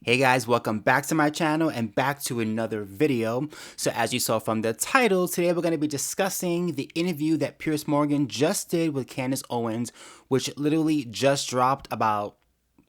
Hey guys, welcome back to my channel and back to another video. So as you saw from the title, today we're going to be discussing the interview that Piers Morgan just did with Candace Owens, which literally just dropped about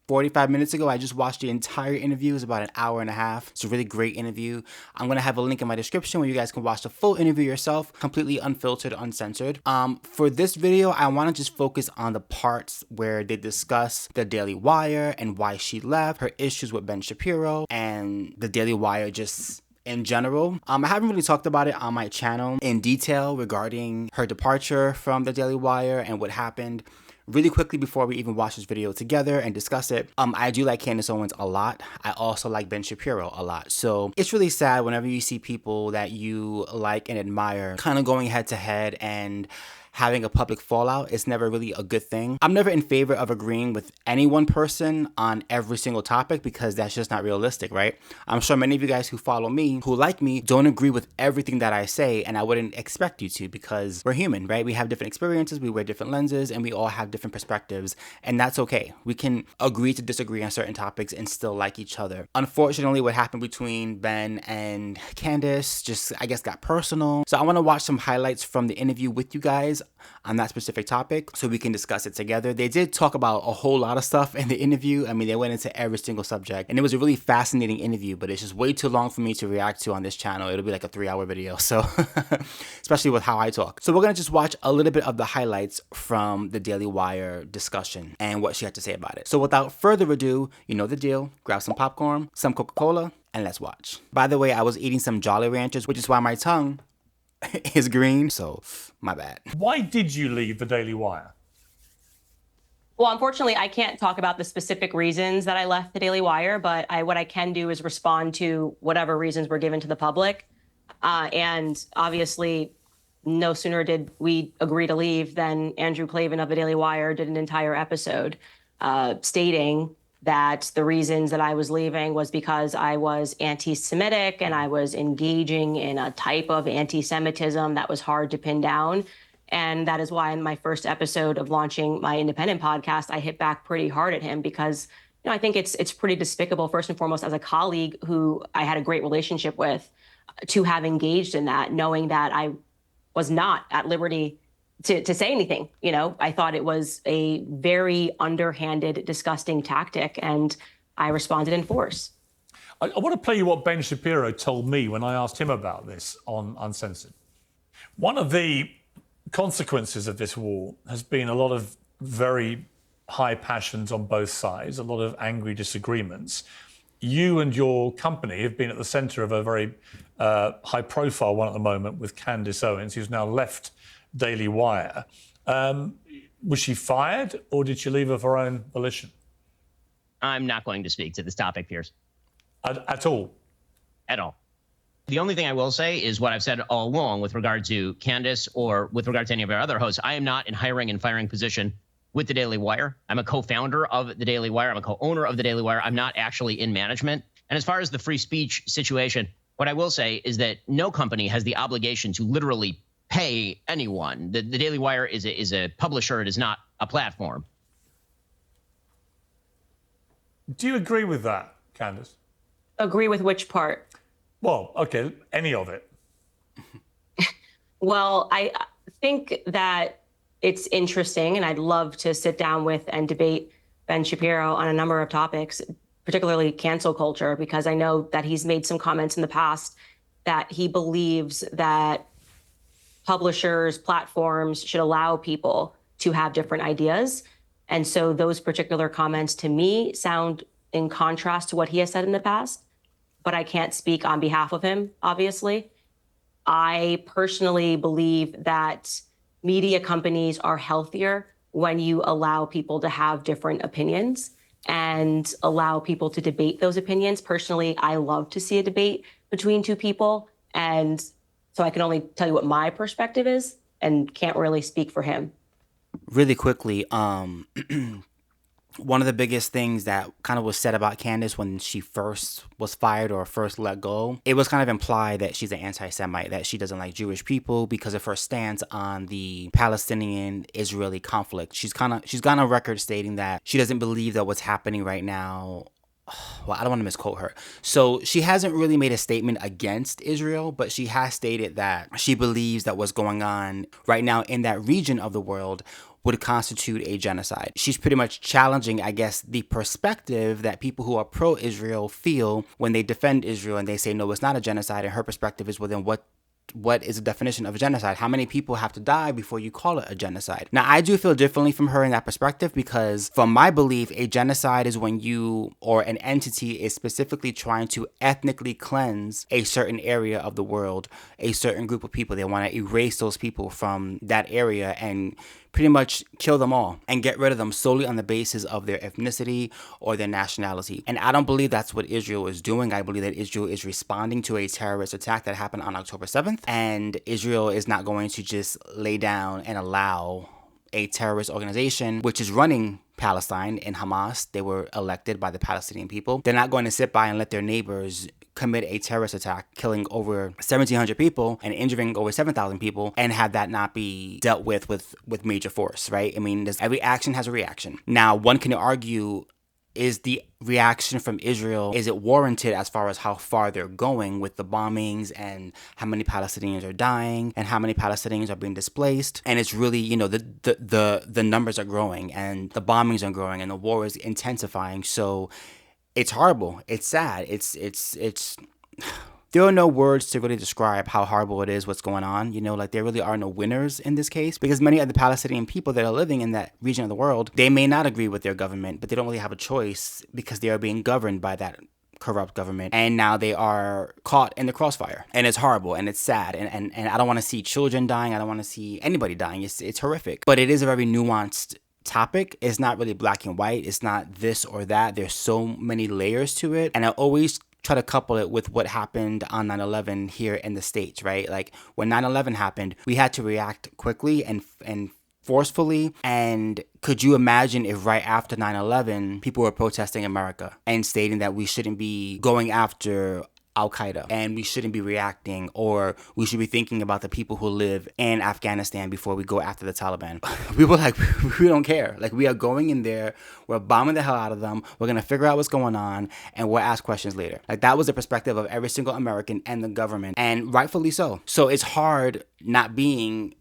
45 minutes ago. I just watched the entire interview. It was about an hour and a half. It's a really great interview. I'm going to have a link in my description where you guys can watch the full interview yourself, completely unfiltered, uncensored. For this video, I want to just focus on the parts where they discuss the Daily Wire and why she left, her issues with Ben Shapiro, and the Daily Wire just in general. I haven't really talked about it on my channel in detail regarding her departure from the Daily Wire and what happened. Really quickly before we even watch this video together and discuss it, I do like Candace Owens a lot. I also like Ben Shapiro a lot. So it's really sad whenever you see people that you like and admire kind of going head to head and having a public fallout. It's never really a good thing. I'm never in favor of agreeing with any one person on every single topic because that's just not realistic, right? I'm sure many of you guys who follow me, who like me, don't agree with everything that I say, and I wouldn't expect you to because we're human, right? We have different experiences, we wear different lenses, and we all have different perspectives, and that's okay. We can agree to disagree on certain topics and still like each other. Unfortunately, what happened between Ben and Candace just, I guess, got personal. So I want to watch some highlights from the interview with you guys on that specific topic so we can discuss it together. They did talk about a whole lot of stuff in the interview. I mean, they went into every single subject, and it was a really fascinating interview, but it's just way too long for me to react to on this channel. It'll be like a 3-hour video, so especially with how I talk. So we're gonna just watch a little bit of the highlights from the Daily Wire discussion and what she had to say about it. So without further ado, you know the deal. Grab some popcorn, some Coca-Cola, and let's watch. By the way, I was eating some Jolly Ranchers, which is why my tongue is green, so my bad. Why did you leave the Daily Wire? Well, unfortunately, I can't talk about the specific reasons that I left the Daily Wire, but what I can do is respond to whatever reasons were given to the public. And obviously, no sooner did we agree to leave than Andrew Klavan of the Daily Wire did an entire episode stating that the reasons that I was leaving was because I was anti-Semitic and I was engaging in a type of anti-Semitism that was hard to pin down. And that is why in my first episode of launching my independent podcast, I hit back pretty hard at him because, you know, I think it's pretty despicable, first and foremost, as a colleague who I had a great relationship with, to have engaged in that, knowing that I was not at liberty to say anything. You know, I thought it was a very underhanded, disgusting tactic, and I responded in force. I want to play you what Ben Shapiro told me when I asked him about this on Uncensored. One of the consequences of this war has been a lot of very high passions on both sides, a lot of angry disagreements. You and your company have been at the center of a very high-profile one at the moment with Candace Owens, who's now left Daily Wire. Was she fired or did she leave of her own volition? I'm not going to speak to this topic, Piers. At all? At all. The only thing I will say is what I've said all along with regard to Candace or with regard to any of our other hosts. I am not in hiring and firing position with the Daily Wire. I'm a co-founder of the Daily Wire. I'm a co-owner of the Daily Wire. I'm not actually in management. And as far as the free speech situation, what I will say is that no company has the obligation to literally pay anyone. The Daily Wire is a publisher. It is not a platform. Do you agree with that, Candace? Agree with which part? Well, okay, any of it. Well, I think that it's interesting, and I'd love to sit down with and debate Ben Shapiro on a number of topics, particularly cancel culture, because I know that he's made some comments in the past that he believes that publishers, platforms should allow people to have different ideas. And so those particular comments to me sound in contrast to what he has said in the past, but I can't speak on behalf of him, obviously. I personally believe that media companies are healthier when you allow people to have different opinions and allow people to debate those opinions. Personally, I love to see a debate between two people. And so I can only tell you what my perspective is and can't really speak for him. Really quickly, one of the biggest things that kind of was said about Candace when she first was fired or first let go, it was kind of implied that she's an anti-Semite, that she doesn't like Jewish people because of her stance on the Palestinian-Israeli conflict. She's gone on record stating that she doesn't believe that what's happening right now well, I don't want to misquote her. So she hasn't really made a statement against Israel, but she has stated that she believes that what's going on right now in that region of the world would constitute a genocide. She's pretty much challenging, I guess, the perspective that people who are pro-Israel feel when they defend Israel and they say, no, it's not a genocide. And her perspective is, well, then what is the definition of a genocide? How many people have to die before you call it a genocide? Now, I do feel differently from her in that perspective, because from my belief, a genocide is when you or an entity is specifically trying to ethnically cleanse a certain area of the world, a certain group of people. They want to erase those people from that area and pretty much kill them all and get rid of them solely on the basis of their ethnicity or their nationality. And I don't believe that's what Israel is doing. I believe that Israel is responding to a terrorist attack that happened on October 7th. And Israel is not going to just lay down and allow a terrorist organization, which is running Palestine in Hamas. They were elected by the Palestinian people. They're not going to sit by and let their neighbors commit a terrorist attack, killing over 1,700 people and injuring over 7,000 people, and have that not be dealt with major force, right? I mean, every action has a reaction. Now, one can argue, is the reaction from Israel, is it warranted as far as how far they're going with the bombings and how many Palestinians are dying and how many Palestinians are being displaced? And it's really, you know, the numbers are growing and the bombings are growing and the war is intensifying. So it's horrible. It's sad. It's there are no words to really describe how horrible it is, what's going on. You know, like there really are no winners in this case, because many of the Palestinian people that are living in that region of the world, they may not agree with their government, but they don't really have a choice because they are being governed by that corrupt government. And now they are caught in the crossfire. And it's horrible and it's sad. And I don't want to see children dying. I don't want to see anybody dying. It's horrific. But it is a very nuanced topic. It's not really black and white. It's not this or that. There's so many layers to it. And I always try to couple it with what happened on 9/11 here in the States, right? Like when 9/11 happened, we had to react quickly and forcefully. And could you imagine if right after 9/11, people were protesting America and stating that we shouldn't be going after Al-Qaeda and we shouldn't be reacting, or we should be thinking about the people who live in Afghanistan before we go after the Taliban? We were like, we don't care. Like, we are going in there, we're bombing the hell out of them, we're going to figure out what's going on, and we'll ask questions later. Like, that was the perspective of every single American and the government, and rightfully so. So it's hard not being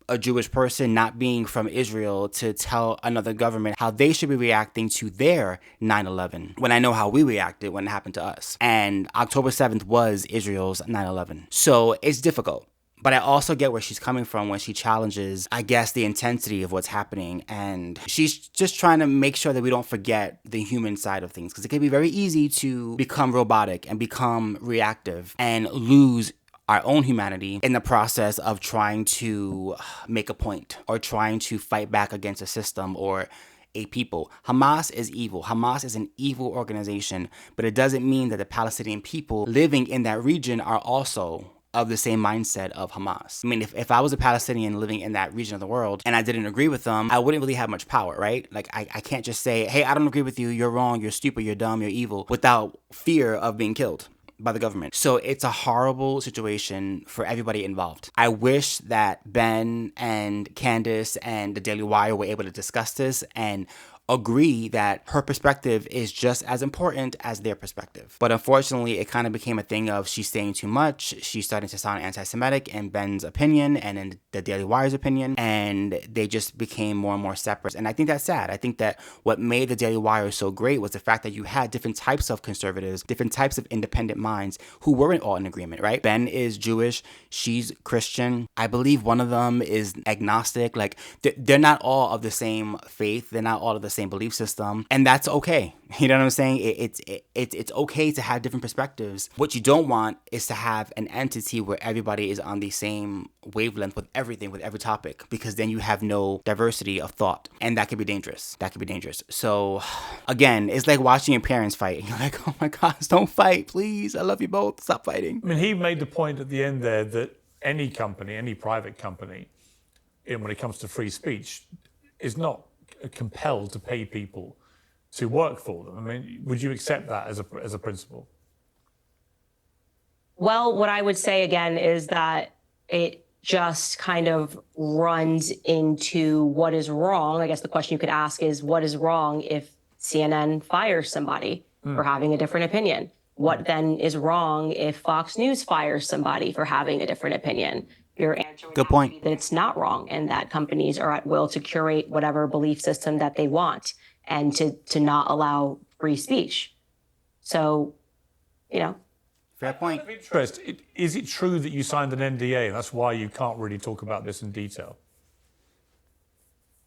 a Jewish person, not being from Israel, to tell another government how they should be reacting to their 9/11 when I know how we reacted when it happened to us. And October 7th was Israel's 9/11. So it's difficult. But I also get where she's coming from when she challenges, I guess, the intensity of what's happening. And she's just trying to make sure that we don't forget the human side of things, because it can be very easy to become robotic and become reactive and lose our own humanity in the process of trying to make a point or trying to fight back against a system or a people. Hamas is evil. Hamas is an evil organization, but it doesn't mean that the Palestinian people living in that region are also of the same mindset of Hamas. I mean, if I was a Palestinian living in that region of the world and I didn't agree with them, I wouldn't really have much power, right? Like, I can't just say, hey, I don't agree with you, you're wrong, you're stupid, you're dumb, you're evil, without fear of being killed by the government. So it's a horrible situation for everybody involved. I wish that Ben and Candace and the Daily Wire were able to discuss this and agree that her perspective is just as important as their perspective. But unfortunately, it kind of became a thing of she's saying too much, she's starting to sound anti-Semitic in Ben's opinion and in the Daily Wire's opinion, and they just became more and more separate. And I think that's sad. I think that what made the Daily Wire so great was the fact that you had different types of conservatives, different types of independent minds who weren't all in agreement, right? Ben is Jewish, she's Christian. I believe one of them is agnostic. Like, they're not all of the same faith, they're not all of the same belief system, and that's okay. You know what I'm saying? It's okay to have different perspectives. What you don't want is to have an entity where everybody is on the same wavelength with everything, with every topic, because then you have no diversity of thought, and that could be dangerous. That could be dangerous. So again, it's like watching your parents fight. You're like, oh my gosh, don't fight, please. I love you both. Stop fighting. I mean, he made the point at the end there that any company, any private company, when it comes to free speech, is not compelled to pay people to work for them. I mean, would you accept that as a principle? Well, what I would say again is that it just kind of runs into what is wrong. I guess the question you could ask is, what is wrong if CNN fires somebody? for having a different opinion. What then is wrong if Fox News fires somebody for having a different opinion? Your answer would Good have to point. be that it's not wrong and that companies are at will to curate whatever belief system that they want and to not allow free speech. So, you know, Fair point. Of interest, is it true that you signed an NDA and that's why you can't really talk about this in detail?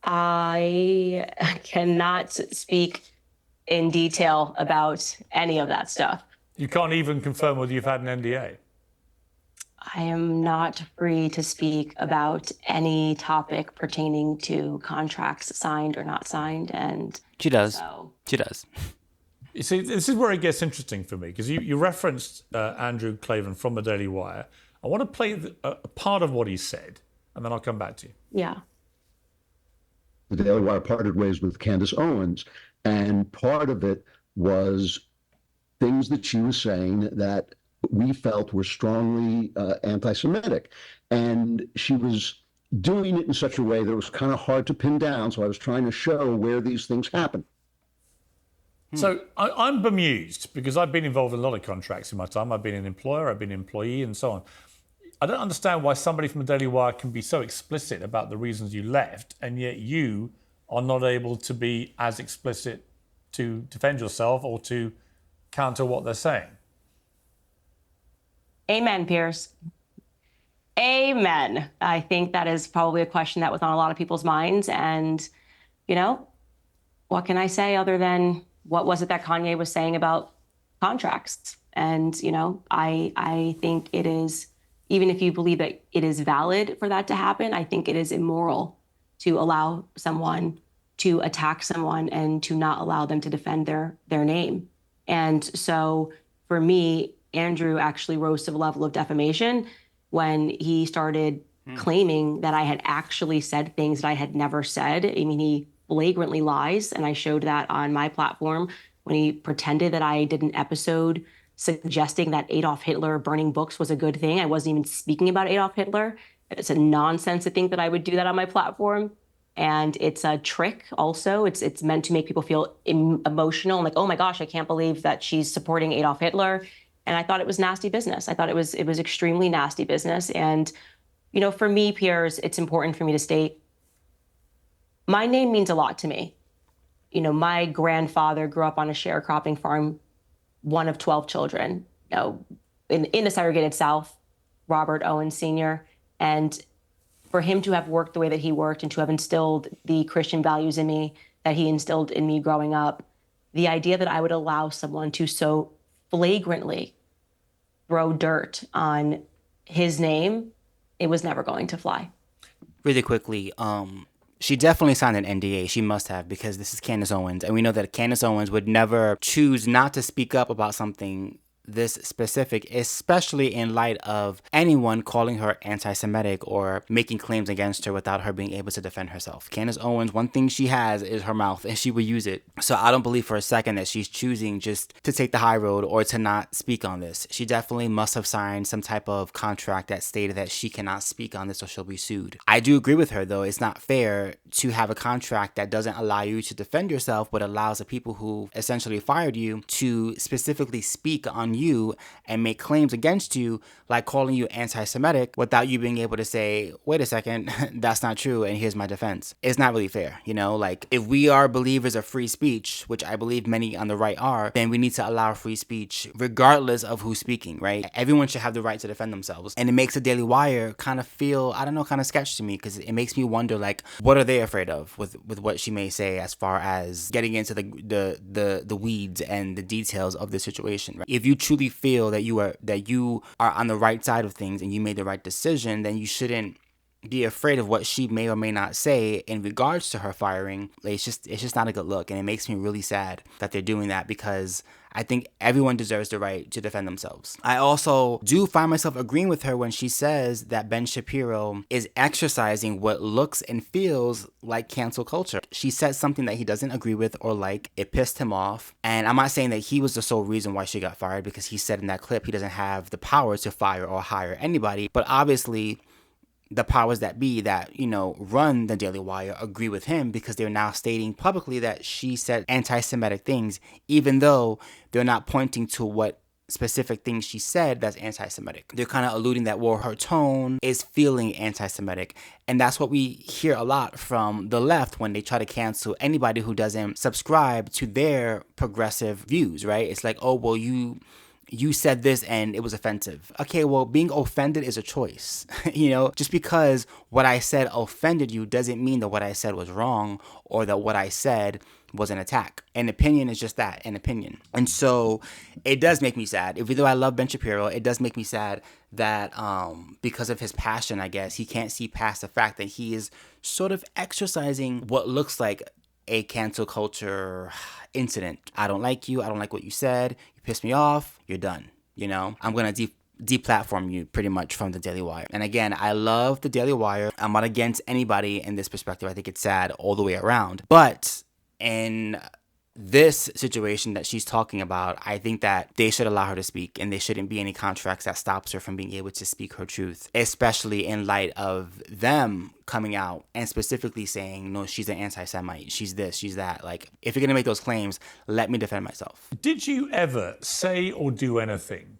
I cannot speak in detail about any of that stuff. You can't even confirm whether you've had an NDA? I am not free to speak about any topic pertaining to contracts signed or not signed. And She does. so, She does. You see, this is where it gets interesting for me, because you referenced Andrew Klavan from the Daily Wire. I want to play a part of what he said, and then I'll come back to you. yeah. The Daily Wire parted ways with Candace Owens, and part of it was things that she was saying that we felt were strongly anti-Semitic. And she was doing it in such a way that it was kind of hard to pin down, so I was trying to show where these things happen. So I'm bemused, because I've been involved in a lot of contracts in my time. I've been an employer, I've been an employee, and so on. I don't understand why somebody from the Daily Wire can be so explicit about the reasons you left, and yet you are not able to be as explicit to defend yourself or to counter what they're saying. Amen, Pierce. Amen. I think that is probably a question that was on a lot of people's minds. And, you know, what can I say other than what was it that Kanye was saying about contracts? And, you know, I think it is, even if you believe that it is valid for that to happen, I think it is immoral to allow someone to attack someone and to not allow them to defend their name. And so for me, Andrew actually rose to the level of defamation when he started claiming that I had actually said things that I had never said. I mean, he flagrantly lies, and I showed that on my platform when he pretended that I did an episode suggesting that Adolf Hitler burning books was a good thing. I wasn't even speaking about Adolf Hitler. It's a nonsense to think that I would do that on my platform. And it's a trick also. It's meant to make people feel emotional and like, oh my gosh, I can't believe that she's supporting Adolf Hitler. And I thought it was nasty business. I thought it was extremely nasty business. And, you know, for me, Piers, it's important for me to state, my name means a lot to me. You know, my grandfather grew up on a sharecropping farm, one of 12 children, you know, in the segregated South, Robert Owens Sr. And for him to have worked the way that he worked and to have instilled the Christian values in me that he instilled in me growing up, the idea that I would allow someone to so flagrantly throw dirt on his name, it was never going to fly. Really quickly, she definitely signed an NDA. She must have, because this is Candace Owens, and we know that Candace Owens would never choose not to speak up about something this specific, especially in light of anyone calling her anti-Semitic or making claims against her without her being able to defend herself. Candace Owens, one thing she has is her mouth, and she will use it. So I don't believe for a second that she's choosing just to take the high road or to not speak on this. She definitely must have signed some type of contract that stated that she cannot speak on this or she'll be sued. I do agree with her, though. It's not fair to have a contract that doesn't allow you to defend yourself, but allows the people who essentially fired you to specifically speak on you and make claims against you, like calling you anti-Semitic, without you being able to say, wait a second, that's not true, and here's my defense. It's not really fair, you know? Like, if we are believers of free speech, which I believe many on the right are, then we need to allow free speech regardless of who's speaking, right? Everyone should have the right to defend themselves. And it makes the Daily Wire kind of feel, I don't know, kind of sketchy to me, because it makes me wonder, like, what are they afraid of with what she may say as far as getting into the weeds and the details of the situation, right? If you truly feel that you are on the right side of things and you made the right decision, then you shouldn't be afraid of what she may or may not say in regards to her firing. It's just not a good look, and it makes me really sad that they're doing that, because I think everyone deserves the right to defend themselves. I also do find myself agreeing with her when she says that Ben Shapiro is exercising what looks and feels like cancel culture. She said something that he doesn't agree with or like. It pissed him off. And I'm not saying that he was the sole reason why she got fired, because he said in that clip he doesn't have the power to fire or hire anybody. But obviously, the powers that be that, run the Daily Wire agree with him, because they're now stating publicly that she said anti-Semitic things, even though they're not pointing to what specific things she said that's anti-Semitic. They're kind of alluding that, well, her tone is feeling anti-Semitic. And that's what we hear a lot from the left when they try to cancel anybody who doesn't subscribe to their progressive views, right? It's like, oh, well, you said this and it was offensive. Okay, well, being offended is a choice. Just because what I said offended you doesn't mean that what I said was wrong, or that what I said was an attack. An opinion is just that, an opinion. And so it does make me sad. Even though I love Ben Shapiro, it does make me sad that because of his passion, I guess, he can't see past the fact that he is sort of exercising what looks like a cancel culture incident. I don't like you. I don't like what you said. You pissed me off. You're done. I'm going to deplatform you pretty much from the Daily Wire. And again, I love the Daily Wire. I'm not against anybody in this perspective. I think it's sad all the way around. But in this situation that she's talking about, I think that they should allow her to speak, and there shouldn't be any contracts that stops her from being able to speak her truth, especially in light of them coming out and specifically saying, no, she's an anti-Semite, she's this, she's that. Like, if you're going to make those claims, let me defend myself. Did you ever say or do anything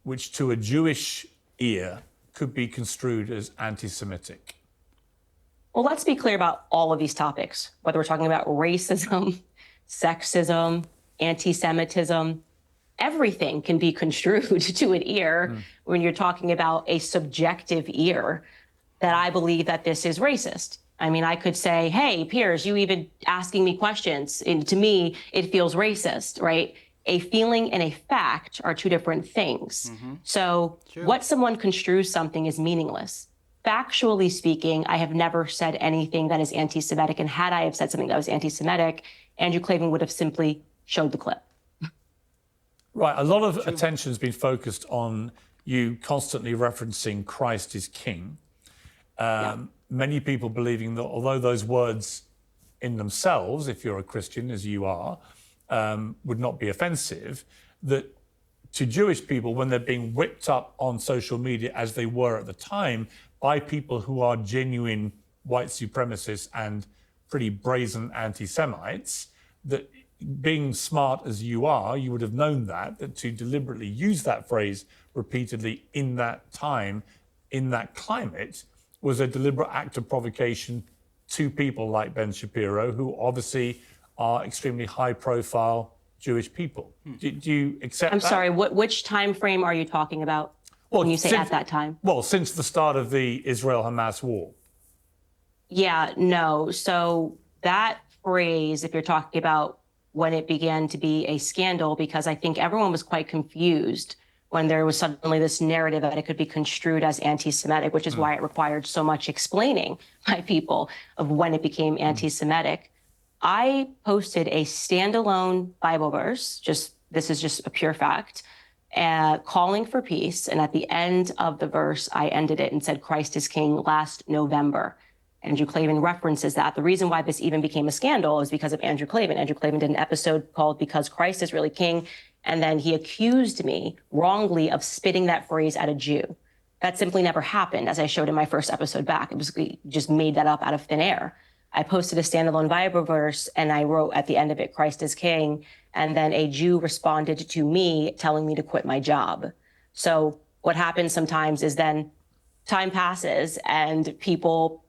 which to a Jewish ear could be construed as anti-Semitic? Well, let's be clear about all of these topics, whether we're talking about racism, sexism, anti-Semitism. Everything can be construed to an ear when you're talking about a subjective ear that I believe that this is racist. I mean, I could say, hey, Piers, you even asking me questions, and to me, it feels racist, right? A feeling and a fact are two different things. So what someone construes something is meaningless. Factually speaking, I have never said anything that is anti-Semitic, and had I have said something that was anti-Semitic, Andrew Klavan would have simply showed the clip. Right, a lot of attention has been focused on you constantly referencing Christ is King. Many people believing that although those words in themselves, if you're a Christian, as you are, would not be offensive, that to Jewish people, when they're being whipped up on social media, as they were at the time, by people who are genuine white supremacists and pretty brazen anti-Semites, that being smart as you are, you would have known that to deliberately use that phrase repeatedly in that time, in that climate, was a deliberate act of provocation to people like Ben Shapiro, who obviously are extremely high-profile Jewish people. Do you accept that? I'm sorry, which time frame are you talking about when you say at that time? Well, since the start of the Israel-Hamas war. Yeah, no. So that phrase, if you're talking about when it began to be a scandal, because I think everyone was quite confused when there was suddenly this narrative that it could be construed as anti-Semitic, which is why it required so much explaining by people of when it became anti-Semitic. I posted a standalone Bible verse, this is just a pure fact, calling for peace. And at the end of the verse, I ended it and said, Christ is King, last November. Andrew Klavan references that. The reason why this even became a scandal is because of Andrew Klavan. Andrew Klavan did an episode called Because Christ is Really King. And then he accused me wrongly of spitting that phrase at a Jew. That simply never happened, as I showed in my first episode back. It was just made that up out of thin air. I posted a standalone Bible verse and I wrote at the end of it, Christ is King. And then a Jew responded to me telling me to quit my job. So what happens sometimes is then time passes and people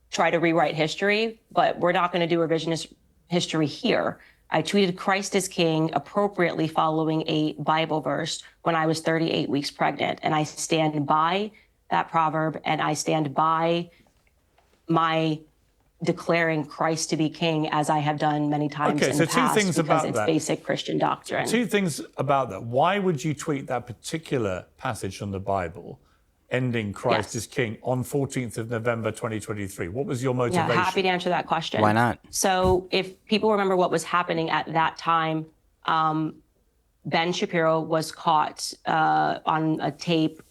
try to rewrite history, but we're not going to do revisionist history here. I tweeted Christ is King appropriately following a Bible verse when I was 38 weeks pregnant. And I stand by that proverb, and I stand by my declaring Christ to be King, as I have done many times in the past, because it's basic Christian doctrine. Two things about that. Why would you tweet that particular passage from the Bible, ending Christ is King, on 14th of November 2023? What was your motivation? Yeah, happy to answer that question. Why not? So if people remember what was happening at that time, Ben Shapiro was caught on a tape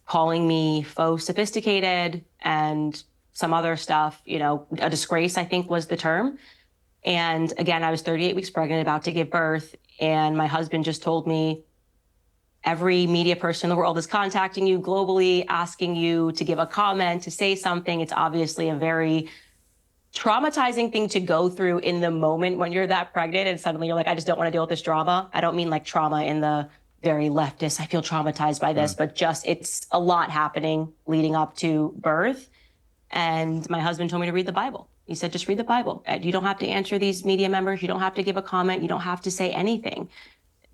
calling me faux sophisticated and some other stuff, a disgrace, I think was the term. And again, I was 38 weeks pregnant, about to give birth. And my husband just told me, every media person in the world is contacting you globally, asking you to give a comment, to say something. It's obviously a very traumatizing thing to go through in the moment when you're that pregnant and suddenly you're like, I just don't want to deal with this drama. I don't mean like trauma in the very leftist, I feel traumatized by this, but just it's a lot happening leading up to birth. And my husband told me to read the Bible. He said, just read the Bible. You don't have to answer these media members. You don't have to give a comment. You don't have to say anything.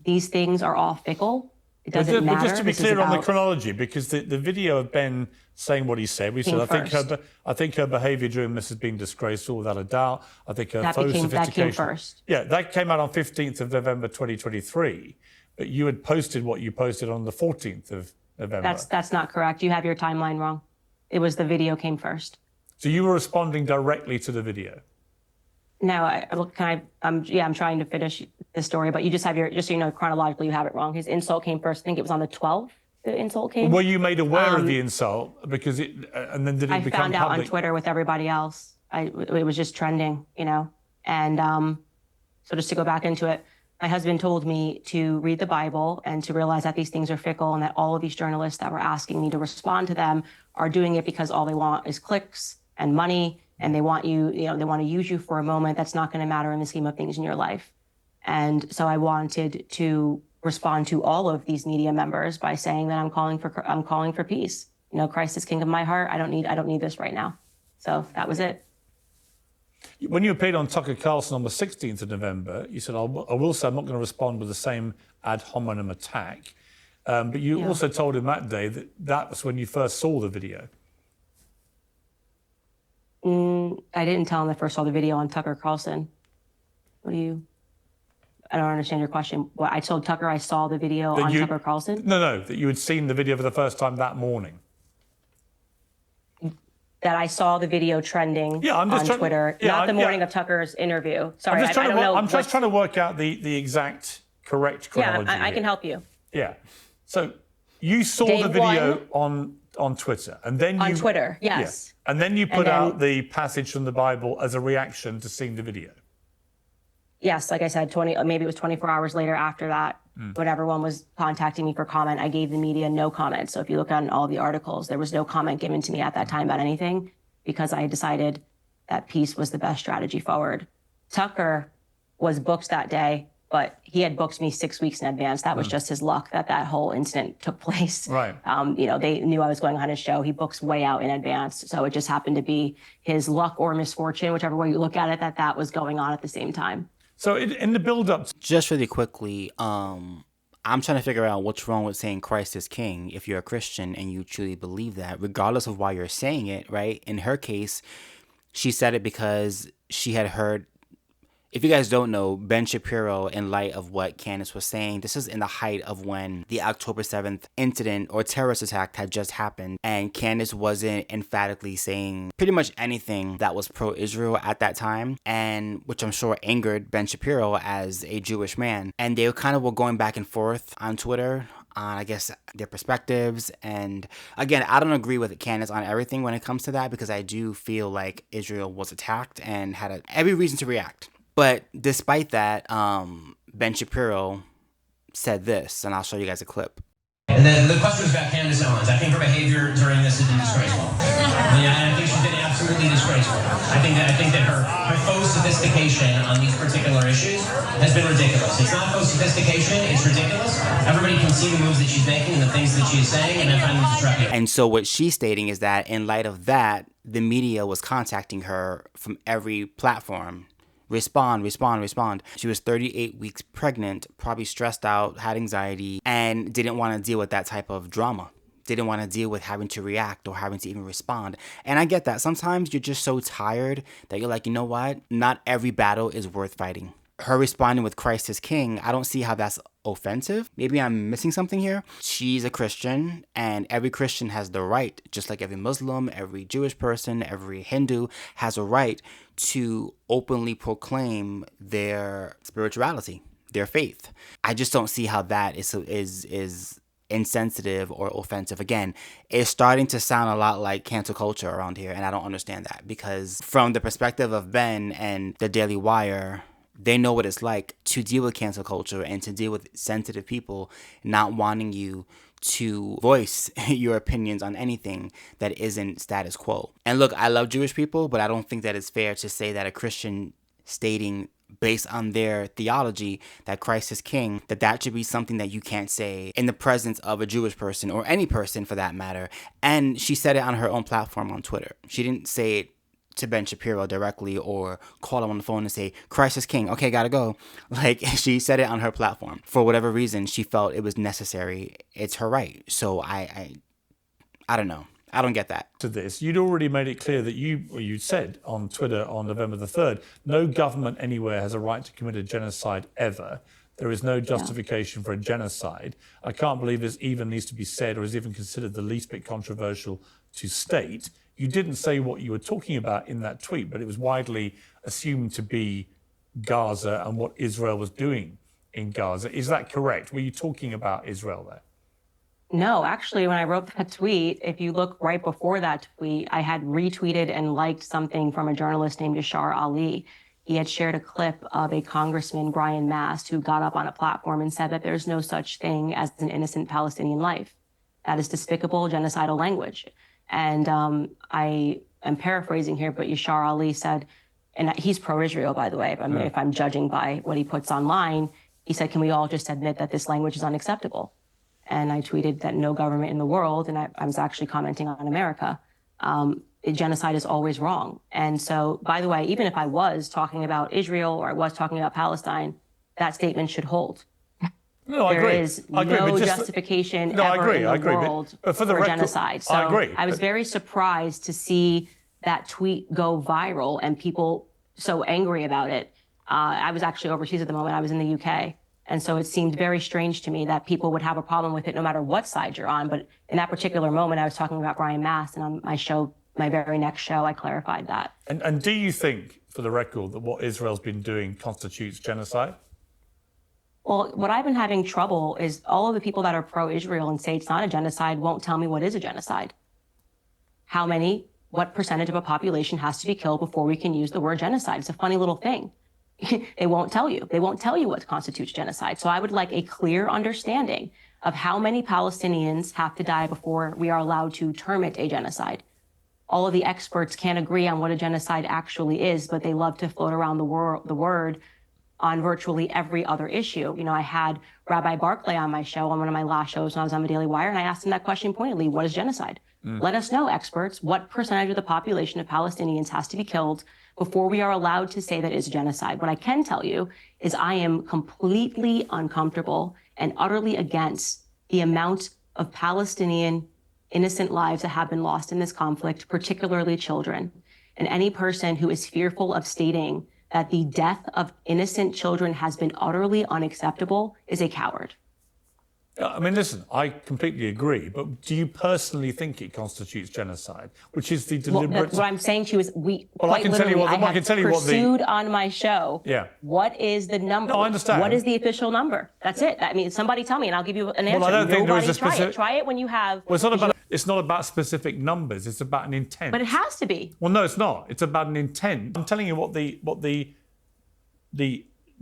These things are all fickle. It doesn't matter. But just to be clear on the chronology, because the video of Ben saying what he said, we said, I think her behaviour during this has been disgraceful, without a doubt. I think her photo sophistication. That came first. Yeah, that came out on 15th of November 2023. But you had posted what you posted on the 14th of November. That's not correct. You have your timeline wrong. It was the video came first. So you were responding directly to the video? No, I'm trying to finish the story, but you just have just so you know, chronologically, you have it wrong. His insult came first. I think it was on the 12th, the insult came. Were you made aware of the insult? Because and then did it become public? I found out on Twitter with everybody else. It was just trending, you know? And so just to go back into it, my husband told me to read the Bible and to realize that these things are fickle and that all of these journalists that were asking me to respond to them are doing it because all they want is clicks and money, and they want you, they want to use you for a moment that's not going to matter in the scheme of things in your life. And so I wanted to respond to all of these media members by saying that I'm calling for peace. Christ is king of my heart. I don't need this right now. So that was it. When you appeared on Tucker Carlson on the 16th of November, you said, I will say I'm not going to respond with the same ad hominem attack. But you also told him that day that was when you first saw the video. I didn't tell him I first saw the video on Tucker Carlson. I don't understand your question. Well, I told Tucker I saw the video on Tucker Carlson? No, that you had seen the video for the first time that morning. That I saw the video trending on Twitter, not the morning of Tucker's interview. Sorry, I don't know. I'm just trying to work out the exact correct chronology. Yeah, I can help you. Yeah. So you saw the video on Twitter, and then on Twitter, yes. Yeah. And then you put out the passage from the Bible as a reaction to seeing the video. Yes, like I said, maybe it was 24 hours later after that, when everyone was contacting me for comment, I gave the media no comment. So if you look on all the articles, there was no comment given to me at that time about anything because I had decided that peace was the best strategy forward. Tucker was booked that day, but he had booked me 6 weeks in advance. That was just his luck that whole incident took place. Right. They knew I was going on his show. He books way out in advance. So it just happened to be his luck or misfortune, whichever way you look at it, that was going on at the same time. So in the build-up... Just really quickly, I'm trying to figure out what's wrong with saying Christ is king if you're a Christian and you truly believe that, regardless of why you're saying it, right? In her case, she said it because she had heard... If you guys don't know, Ben Shapiro, in light of what Candace was saying, this is in the height of when the October 7th incident or terrorist attack had just happened. And Candace wasn't emphatically saying pretty much anything that was pro-Israel at that time. And which I'm sure angered Ben Shapiro as a Jewish man. And they kind of were going back and forth on Twitter on, I guess, their perspectives. And again, I don't agree with Candace on everything when it comes to that, because I do feel like Israel was attacked and had every reason to react. But despite that, Ben Shapiro said this, and I'll show you guys a clip. And then the question was about Candace Owens. I think her behavior during this has been disgraceful. I think she's been absolutely disgraceful. I think that her faux sophistication on these particular issues has been ridiculous. It's not faux sophistication, it's ridiculous. Everybody can see the moves that she's making and the things that she's saying, and I find them disruptive. And so what she's stating is that in light of that, the media was contacting her from every platform. Respond. She was 38 weeks pregnant, probably stressed out, had anxiety, and didn't want to deal with that type of drama. Didn't want to deal with having to react or having to even respond. And I get that. Sometimes you're just so tired that you're like, you know what? Not every battle is worth fighting. Her responding with Christ is king, I don't see how that's offensive. Maybe I'm missing something here. She's a Christian, and every Christian has the right, just like every Muslim, every Jewish person, every Hindu has a right to openly proclaim their spirituality, their faith. I just don't see how that is insensitive or offensive. Again, it's starting to sound a lot like cancel culture around here, and I don't understand that, because from the perspective of Ben and the Daily Wire They know what it's like to deal with cancel culture and to deal with sensitive people not wanting you to voice your opinions on anything that isn't status quo. And look, I love Jewish people, but I don't think that it's fair to say that a Christian stating based on their theology that Christ is king, that should be something that you can't say in the presence of a Jewish person or any person for that matter. And she said it on her own platform on Twitter. She didn't say it to Ben Shapiro directly or call him on the phone and say, Christ is king, okay, gotta go. Like, she said it on her platform. For whatever reason, she felt it was necessary. It's her right. So I don't know. I don't get that. To this, you'd already made it clear that you said on Twitter on November the 3rd, no government anywhere has a right to commit a genocide ever. There is no justification for a genocide. I can't believe this even needs to be said or is even considered the least bit controversial to state. You didn't say what you were talking about in that tweet, but it was widely assumed to be Gaza and what Israel was doing in Gaza. Is that correct? Were you talking about Israel there? No, actually, when I wrote that tweet, if you look right before that tweet, I had retweeted and liked something from a journalist named Yashar Ali. He had shared a clip of a Congressman, Brian Mast, who got up on a platform and said that there's no such thing as an innocent Palestinian life. That is despicable, genocidal language. And I am paraphrasing here, but Yashar Ali said, and he's pro-Israel, by the way, if I'm judging by what he puts online, he said, can we all just admit that this language is unacceptable? And I tweeted that no government in the world, and I was actually commenting on America, genocide is always wrong. And so, by the way, even if I was talking about Israel or I was talking about Palestine, that statement should hold. No, I agree. There is no justification ever in the world for genocide. So I agree. I was very surprised to see that tweet go viral and people so angry about it. I was actually overseas at the moment. I was in the UK. And so it seemed very strange to me that people would have a problem with it no matter what side you're on. But in that particular moment, I was talking about Brian Mast, and on my show, my very next show, I clarified that. And do you think, for the record, that what Israel's been doing constitutes genocide? Well, what I've been having trouble is all of the people that are pro-Israel and say it's not a genocide won't tell me what is a genocide. What percentage of a population has to be killed before we can use the word genocide? It's a funny little thing. They won't tell you. They won't tell you what constitutes genocide. So I would like a clear understanding of how many Palestinians have to die before we are allowed to term it a genocide. All of the experts can't agree on what a genocide actually is, but they love to float around the word on virtually every other issue. You know, I had Rabbi Barclay on my show, on one of my last shows when I was on the Daily Wire, and I asked him that question pointedly: what is genocide? Let us know, experts, what percentage of the population of Palestinians has to be killed before we are allowed to say that it's genocide. What I can tell you is I am completely uncomfortable and utterly against the amount of Palestinian innocent lives that have been lost in this conflict, particularly children. And any person who is fearful of stating that the death of innocent children has been utterly unacceptable is a coward. I mean, listen, I completely agree, but do you personally think it constitutes genocide, which is the deliberate... What I'm saying to you is I can tell you pursued on my show, what is the number? No, I understand. What is the official number? That's it. I mean, somebody tell me and I'll give you an answer. Well, I don't think there is a specific... Try it when you have... Well, it's not about specific numbers, it's about an intent. But it has to be. Well, no, it's not. It's about an intent. I'm telling you what the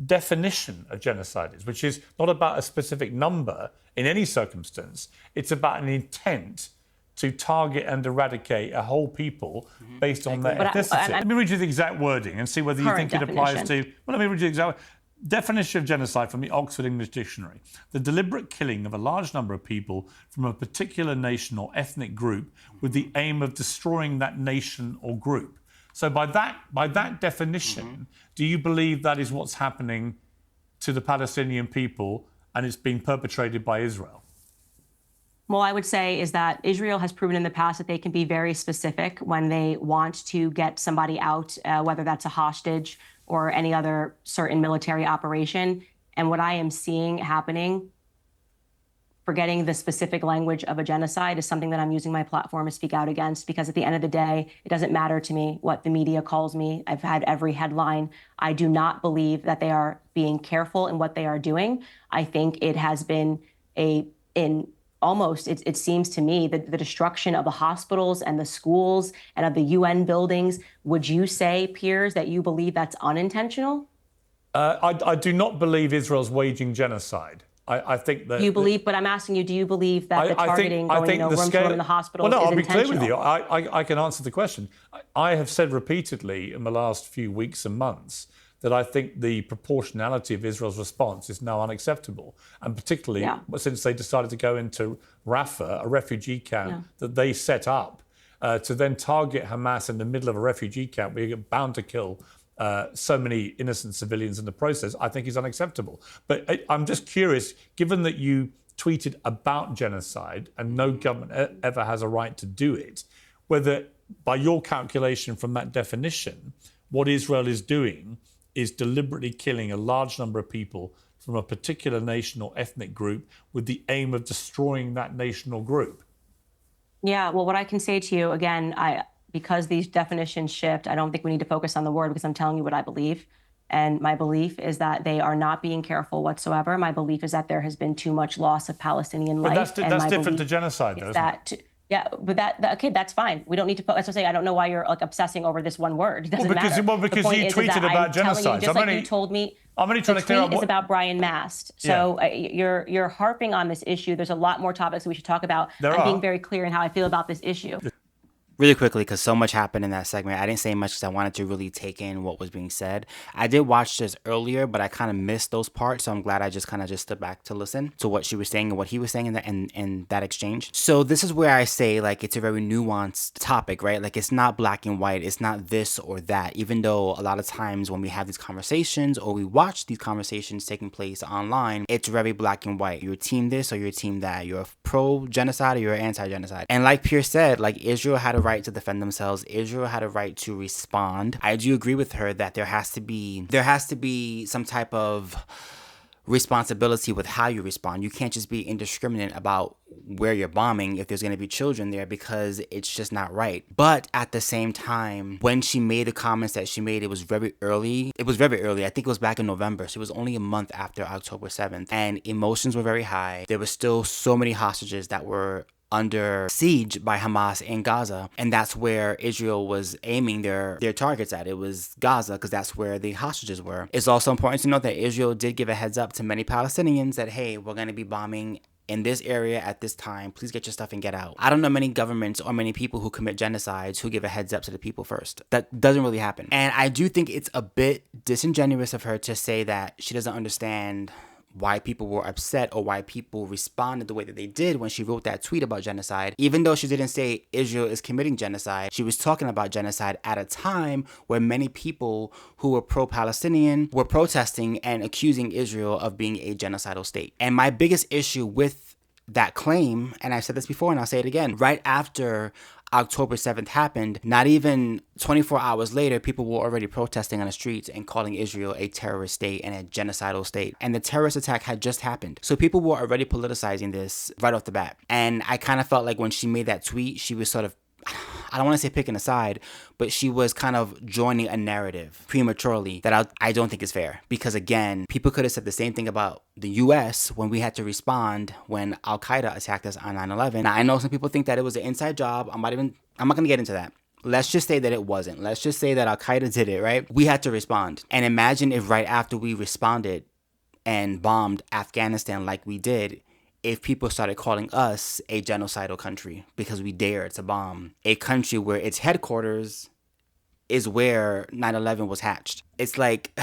definition of genocide is, which is not about a specific number in any circumstance. It's about an intent to target and eradicate a whole people based on their ethnicity. Let me read you the exact wording and see whether you think it applies to... Well, let me read you the exact definition of genocide from the Oxford English Dictionary: the deliberate killing of a large number of people from a particular nation or ethnic group with the aim of destroying that nation or group. So by that definition, do you believe that is what's happening to the Palestinian people and it's being perpetrated by Israel? Well, I would say is that Israel has proven in the past that they can be very specific when they want to get somebody out, whether that's a hostage or any other certain military operation. And what I am seeing happening, forgetting the specific language of a genocide, is something that I'm using my platform to speak out against, because at the end of the day, it doesn't matter to me what the media calls me. I've had every headline. I do not believe that they are being careful in what they are doing. I think it has been it seems to me that the destruction of the hospitals and the schools and of the UN buildings. Would you say, Piers, that you believe that's unintentional? I do not believe Israel's waging genocide. I think that... Do you believe, but I'm asking you, do you believe that the targeting, room to room in the hospitals well, no, is I'll be clear intentional? with you. I can answer the question. I have said repeatedly in the last few weeks and months that I think the proportionality of Israel's response is now unacceptable. And particularly since they decided to go into Rafah, a refugee camp that they set up, to then target Hamas in the middle of a refugee camp where you're bound to kill so many innocent civilians in the process, I think is unacceptable. But I'm just curious, given that you tweeted about genocide and no government ever has a right to do it, whether by your calculation from that definition, what Israel is doing is deliberately killing a large number of people from a particular nation or ethnic group with the aim of destroying that nation or group. Yeah, well, what I can say to you, again, because these definitions shift, I don't think we need to focus on the word because I'm telling you what I believe. And my belief is that they are not being careful whatsoever. My belief is that there has been too much loss of Palestinian life. But that's different to genocide, though, isn't it? Yeah, but okay, that's fine. We don't need to. That's what I'm saying. I don't know why you're like obsessing over this one word. It doesn't matter. Well, because you tweeted about genocide. You told me. I'm only trying to clear up what is about Brian Mast. So you're harping on this issue. There's a lot more topics we should talk about. I'm being very clear in how I feel about this issue. Really quickly, because so much happened in that segment. I didn't say much because I wanted to really take in what was being said. I did watch this earlier, but I kind of missed those parts. So I'm glad I just stood back to listen to what she was saying and what he was saying in that exchange. So this is where I say, like, it's a very nuanced topic, right? Like, it's not black and white. It's not this or that, even though a lot of times when we have these conversations or we watch these conversations taking place online, it's very black and white. You're team this or you're team that. You're pro-genocide or you're anti-genocide. And like Pierce said, like, Israel had a right to defend themselves. Israel had a right to respond. I do agree with her that there has to be some type of responsibility with how you respond. You can't just be indiscriminate about where you're bombing if there's going to be children there, because it's just not right. But at the same time, when she made the comments that she made, it was very early. I think it was back in November. So it was only a month after October 7th. And emotions were very high. There were still so many hostages that were under siege by Hamas in Gaza, and that's where Israel was aiming their targets at. It was Gaza because that's where the hostages were. It's also important to note that Israel did give a heads up to many Palestinians that, hey, we're going to be bombing in this area at this time. Please get your stuff and get out. I don't know many governments or many people who commit genocides who give a heads up to the people first. That doesn't really happen. And I do think it's a bit disingenuous of her to say that she doesn't understand why people were upset or why people responded the way that they did when she wrote that tweet about genocide. Even though she didn't say Israel is committing genocide, she was talking about genocide at a time where many people who were pro-Palestinian were protesting and accusing Israel of being a genocidal state. And my biggest issue with that claim, and I've said this before and I'll say it again, right after October 7th happened, not even 24 hours later, people were already protesting on the streets and calling Israel a terrorist state and a genocidal state. And the terrorist attack had just happened. So people were already politicizing this right off the bat. And I kind of felt like when she made that tweet, she was sort of, I don't want to say picking a side, but she was kind of joining a narrative prematurely that I don't think is fair. Because again, people could have said the same thing about the US when we had to respond when Al-Qaeda attacked us on 9/11. Now, I know some people think that it was an inside job. I'm not going to get into that. Let's just say that it wasn't. Let's just say that Al-Qaeda did it, right? We had to respond. And imagine if right after we responded and bombed Afghanistan like we did, if people started calling us a genocidal country because we dared to bomb a country where its headquarters is where 9/11 was hatched. It's like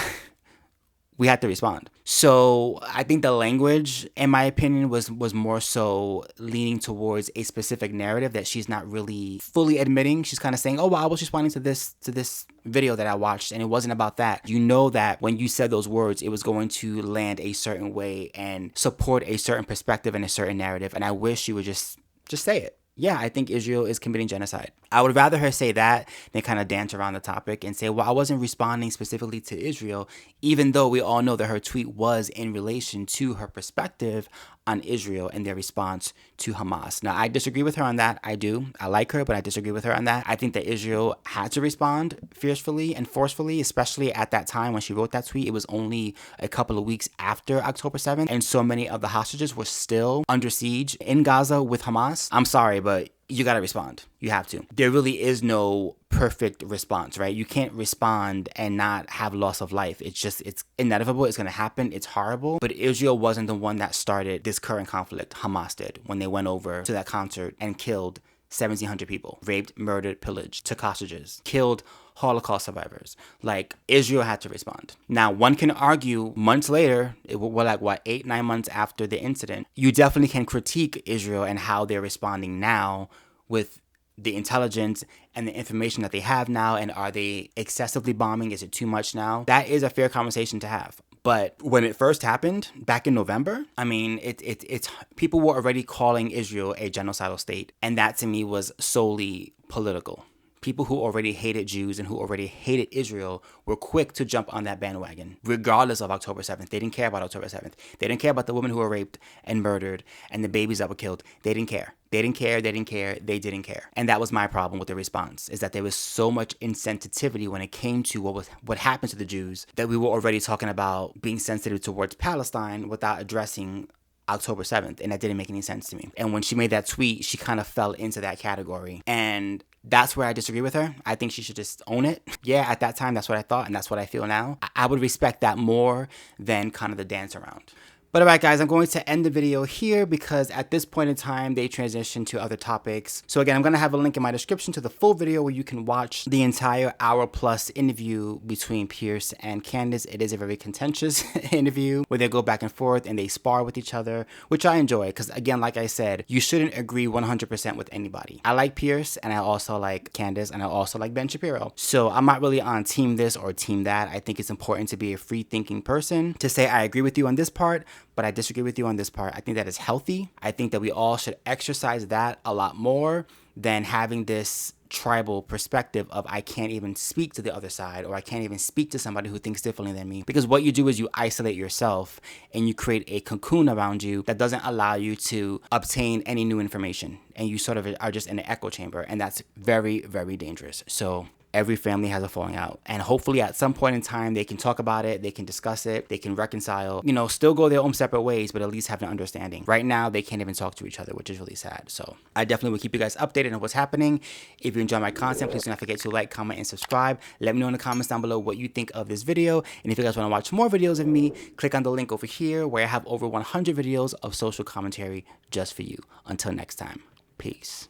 we had to respond. So I think the language, in my opinion, was more so leaning towards a specific narrative that she's not really fully admitting. She's kind of saying, oh, well, I was responding to this video that I watched and it wasn't about that. You know that when you said those words, it was going to land a certain way and support a certain perspective and a certain narrative. And I wish she would just say it. Yeah, I think Israel is committing genocide. I would rather her say that than kind of dance around the topic and say, well, I wasn't responding specifically to Israel, even though we all know that her tweet was in relation to her perspective on Israel and their response to Hamas. Now, I disagree with her on that. I do. I like her, but I disagree with her on that. I think that Israel had to respond fiercely and forcefully, especially at that time when she wrote that tweet. It was only a couple of weeks after October 7th, and so many of the hostages were still under siege in Gaza with Hamas. I'm sorry, but you got to respond. You have to. There really is no perfect response, right? You can't respond and not have loss of life. It's inevitable. It's going to happen. It's horrible. But Israel wasn't the one that started this current conflict. Hamas did, when they went over to that concert and killed 1,700 people, raped, murdered, pillaged, took hostages, killed Holocaust survivors. Like, Israel had to respond. Now, one can argue months later, we're like, what, 8-9 months after the incident, you definitely can critique Israel and how they're responding now with the intelligence and the information that they have now. And are they excessively bombing? Is it too much now? That is a fair conversation to have. But when it first happened back in November, I mean, it's people were already calling Israel a genocidal state. And that to me was solely political. People who already hated Jews and who already hated Israel were quick to jump on that bandwagon, regardless of October 7th. They didn't care about October 7th. They didn't care about the women who were raped and murdered and the babies that were killed. They didn't care. They didn't care. They didn't care. They didn't care. And that was my problem with the response, is that there was so much insensitivity when it came to what happened to the Jews, that we were already talking about being sensitive towards Palestine without addressing October 7th. And that didn't make any sense to me. And when she made that tweet, she kind of fell into that category. And that's where I disagree with her. I think she should just own it. Yeah, at that time, that's what I thought, and that's what I feel now. I would respect that more than kind of the dance around. But all right, guys, I'm going to end the video here because at this point in time, they transition to other topics. So again, I'm going to have a link in my description to the full video where you can watch the entire hour-plus interview between Pierce and Candace. It is a very contentious interview where they go back and forth and they spar with each other, which I enjoy because, again, like I said, you shouldn't agree 100% with anybody. I like Pierce, and I also like Candace, and I also like Ben Shapiro. So I'm not really on team this or team that. I think it's important to be a free-thinking person, to say I agree with you on this part, but I disagree with you on this part. I think that is healthy. I think that we all should exercise that a lot more than having this tribal perspective of I can't even speak to the other side, or I can't even speak to somebody who thinks differently than me. Because what you do is you isolate yourself and you create a cocoon around you that doesn't allow you to obtain any new information. And you sort of are just in an echo chamber. And that's very, very dangerous. So every family has a falling out, and hopefully at some point in time they can talk about it, they can discuss it, they can reconcile, you know, still go their own separate ways, but at least have an understanding. Right now they can't even talk to each other, which is really sad. So I definitely will keep you guys updated on what's happening. If you enjoy my content, please do not forget to like, comment, and subscribe. Let me know in the comments down below what you think of this video, and if you guys want to watch more videos of me, click on the link over here where I have over 100 videos of social commentary just for you. Until next time, peace.